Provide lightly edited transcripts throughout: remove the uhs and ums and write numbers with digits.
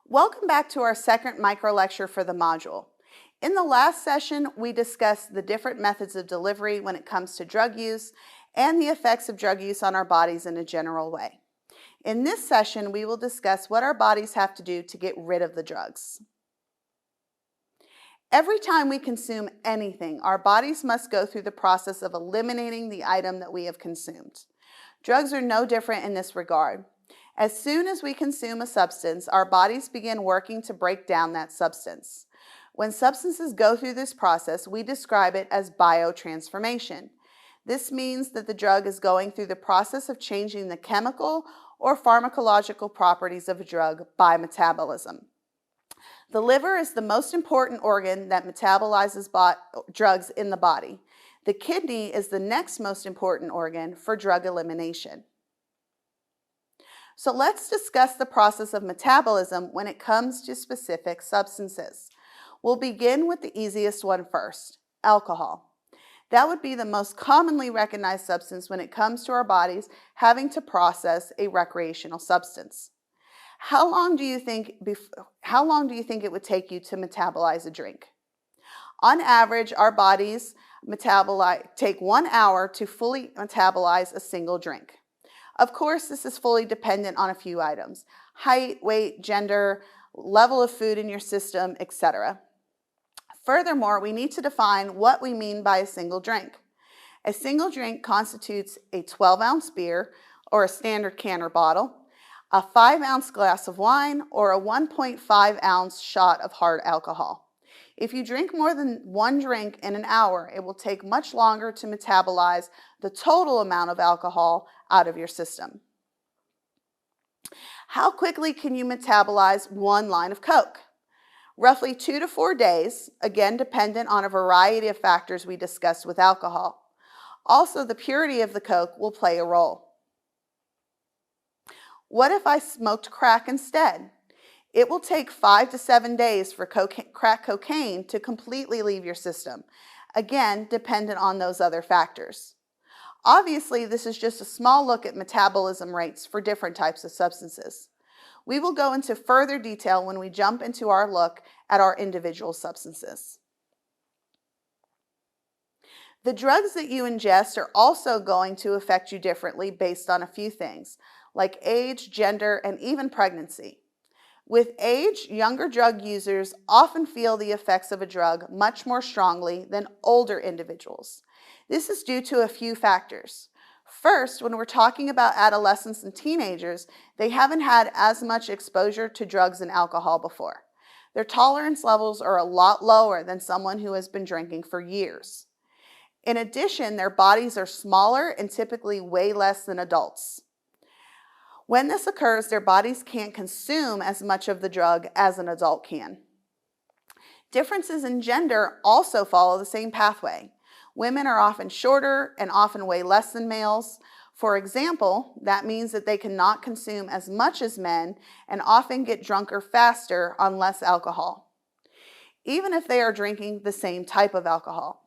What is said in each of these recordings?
Welcome back to our second micro lecture for the module. In the last session, we discussed the different methods of delivery when it comes to drug use and the effects of drug use on our bodies in a general way. In this session, we will discuss what our bodies have to do to get rid of the drugs. Every time we consume anything, our bodies must go through the process of eliminating the item that we have consumed. Drugs are no different in this regard. As soon as we consume a substance, our bodies begin working to break down that substance. When substances go through this process, we describe it as biotransformation. This means that the drug is going through the process of changing the chemical or pharmacological properties of a drug by metabolism. The liver is the most important organ that metabolizes drugs in the body. The kidney is the next most important organ for drug elimination. So let's discuss the process of metabolism when it comes to specific substances. We'll begin with the easiest one first, alcohol. That would be the most commonly recognized substance when it comes to our bodies having to process a recreational substance. How long do you think it would take you to metabolize a drink? On average, our bodies take 1 hour to fully metabolize a single drink. Of course, this is fully dependent on a few items: height, weight, gender, level of food in your system, etc. Furthermore, we need to define what we mean by a single drink. A single drink constitutes a 12-ounce beer or a standard can or bottle, a 5-ounce glass of wine, or a 1.5-ounce shot of hard alcohol. If you drink more than one drink in an hour, it will take much longer to metabolize the total amount of alcohol out of your system. How quickly can you metabolize one line of Coke? Roughly 2 to 4 days, again dependent on a variety of factors we discussed with alcohol. Also, the purity of the Coke will play a role. What if I smoked crack instead? It will take 5 to 7 days for crack cocaine to completely leave your system, again dependent on those other factors. Obviously, this is just a small look at metabolism rates for different types of substances. We will go into further detail when we jump into our look at our individual substances. The drugs that you ingest are also going to affect you differently based on a few things, like age, gender, and even pregnancy. With age, younger drug users often feel the effects of a drug much more strongly than older individuals. This is due to a few factors. First, when we're talking about adolescents and teenagers, they haven't had as much exposure to drugs and alcohol before. Their tolerance levels are a lot lower than someone who has been drinking for years. In addition, their bodies are smaller and typically way less than adults. When this occurs, their bodies can't consume as much of the drug as an adult can. Differences in gender also follow the same pathway. Women are often shorter and often weigh less than males. For example, that means that they cannot consume as much as men and often get drunker faster on less alcohol, even if they are drinking the same type of alcohol.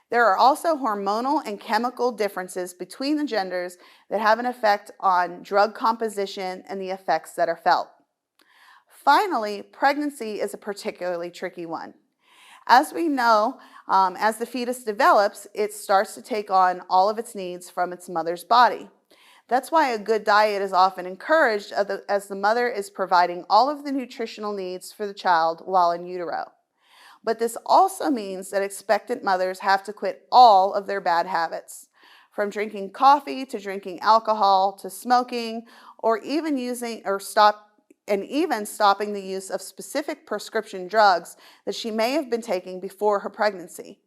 There are also hormonal and chemical differences between the genders that have an effect on drug composition and the effects that are felt. Finally, pregnancy is a particularly tricky one. As we know, as the fetus develops, it starts to take on all of its needs from its mother's body. That's why a good diet is often encouraged as the mother is providing all of the nutritional needs for the child while in utero. But this also means that expectant mothers have to quit all of their bad habits, from drinking coffee to drinking alcohol to smoking, or even stopping the use of specific prescription drugs that she may have been taking before her pregnancy.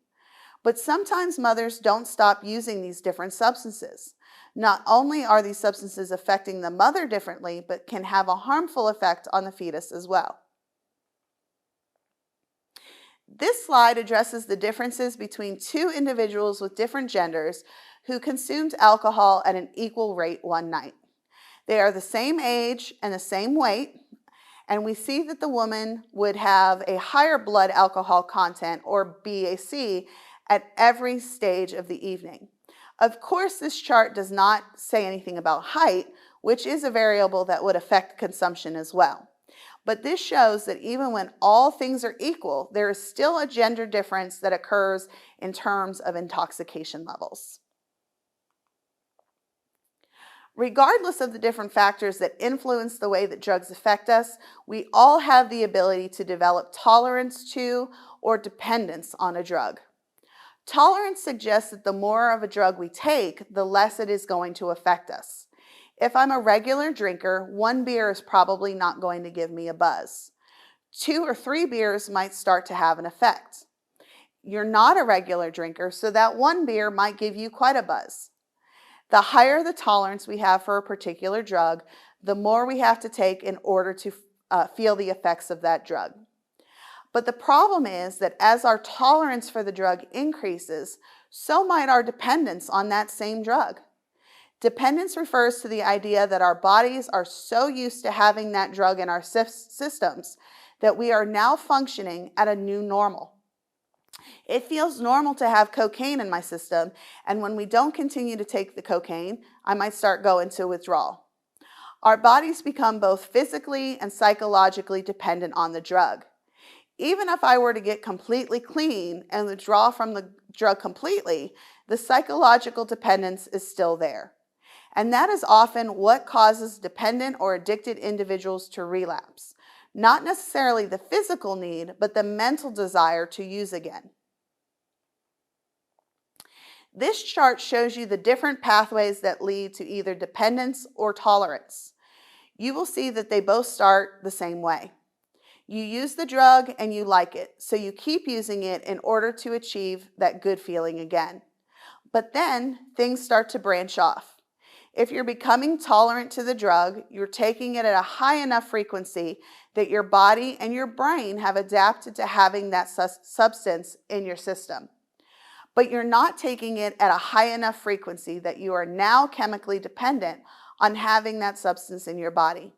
But sometimes mothers don't stop using these different substances. Not only are these substances affecting the mother differently, but can have a harmful effect on the fetus as well. This slide addresses the differences between two individuals with different genders who consumed alcohol at an equal rate one night. They are the same age and the same weight, and we see that the woman would have a higher blood alcohol content, or BAC, at every stage of the evening. Of course, this chart does not say anything about height, which is a variable that would affect consumption as well. But this shows that even when all things are equal, there is still a gender difference that occurs in terms of intoxication levels. Regardless of the different factors that influence the way that drugs affect us, we all have the ability to develop tolerance to or dependence on a drug. Tolerance suggests that the more of a drug we take, the less it is going to affect us. If I'm a regular drinker, 1 beer is probably not going to give me a buzz. 2 or 3 beers might start to have an effect. You're not a regular drinker, so that 1 beer might give you quite a buzz. The higher the tolerance we have for a particular drug, the more we have to take in order to feel the effects of that drug. But the problem is that as our tolerance for the drug increases, so might our dependence on that same drug. Dependence refers to the idea that our bodies are so used to having that drug in our systems that we are now functioning at a new normal. It feels normal to have cocaine in my system, and when we don't continue to take the cocaine, I might start going to withdrawal. Our bodies become both physically and psychologically dependent on the drug. Even if I were to get completely clean and withdraw from the drug completely, the psychological dependence is still there. And that is often what causes dependent or addicted individuals to relapse. Not necessarily the physical need, but the mental desire to use again. This chart shows you the different pathways that lead to either dependence or tolerance. You will see that they both start the same way. You use the drug and you like it, so you keep using it in order to achieve that good feeling again. But then things start to branch off. If you're becoming tolerant to the drug, you're taking it at a high enough frequency that your body and your brain have adapted to having that substance in your system. But you're not taking it at a high enough frequency that you are now chemically dependent on having that substance in your body.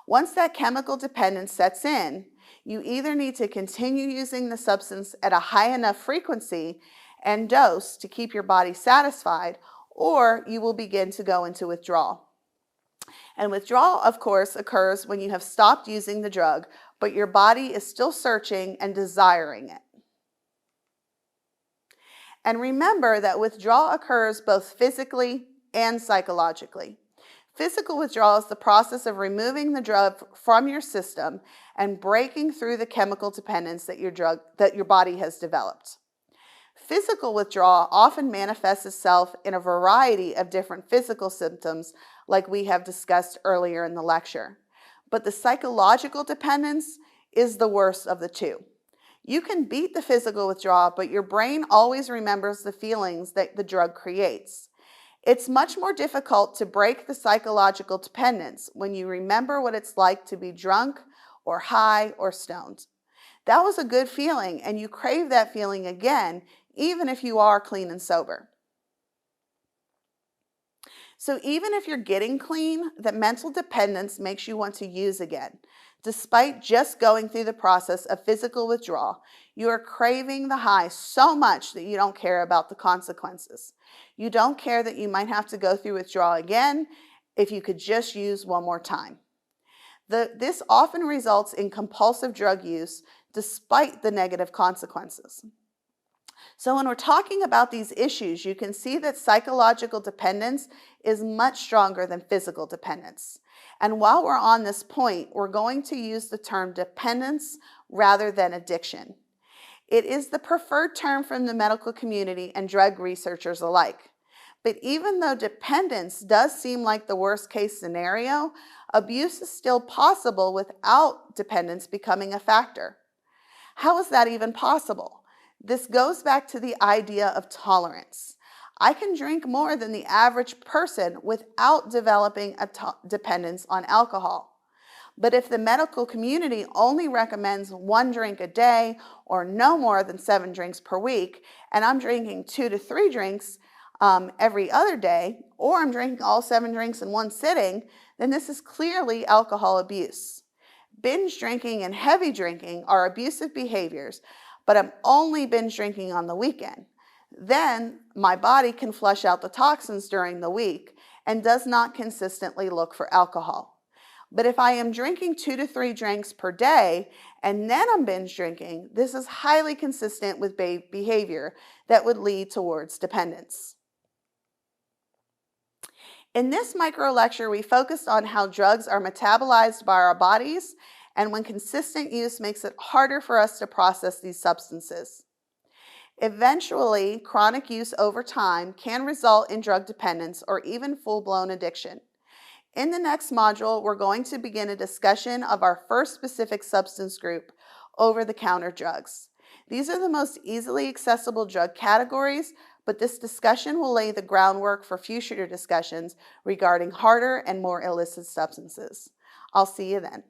Once that chemical dependence sets in, you either need to continue using the substance at a high enough frequency and dose to keep your body satisfied, or you will begin to go into withdrawal. And withdrawal, of course, occurs when you have stopped using the drug, but your body is still searching and desiring it. And remember that withdrawal occurs both physically and psychologically. Physical withdrawal is the process of removing the drug from your system and breaking through the chemical dependence that your body has developed. Physical withdrawal often manifests itself in a variety of different physical symptoms, like we have discussed earlier in the lecture. But the psychological dependence is the worst of the two. You can beat the physical withdrawal, but your brain always remembers the feelings that the drug creates. It's much more difficult to break the psychological dependence when you remember what it's like to be drunk or high or stoned. That was a good feeling, and you crave that feeling again, even if you are clean and sober. So even if you're getting clean, the mental dependence makes you want to use again. Despite just going through the process of physical withdrawal, you are craving the high so much that you don't care about the consequences. You don't care that you might have to go through withdrawal again if you could just use one more time. This often results in compulsive drug use despite the negative consequences. So when we're talking about these issues, you can see that psychological dependence is much stronger than physical dependence. And while we're on this point, we're going to use the term dependence rather than addiction. It is the preferred term from the medical community and drug researchers alike. But even though dependence does seem like the worst case scenario, abuse is still possible without dependence becoming a factor. How is that even possible? This goes back to the idea of tolerance. I can drink more than the average person without developing a dependence on alcohol. But if the medical community only recommends 1 drink a day or no more than 7 drinks per week, and I'm drinking 2 to 3 drinks every other day, or I'm drinking all 7 drinks in one sitting, then this is clearly alcohol abuse. Binge drinking and heavy drinking are abusive behaviors, but I'm only binge drinking on the weekend. Then my body can flush out the toxins during the week and does not consistently look for alcohol. But if I am drinking 2 to 3 drinks per day and then I'm binge drinking, this is highly consistent with behavior that would lead towards dependence. In this micro lecture, we focused on how drugs are metabolized by our bodies and when consistent use makes it harder for us to process these substances. Eventually, chronic use over time can result in drug dependence or even full-blown addiction. In the next module, we're going to begin a discussion of our first specific substance group, over-the-counter drugs. These are the most easily accessible drug categories, but this discussion will lay the groundwork for future discussions regarding harder and more illicit substances. I'll see you then.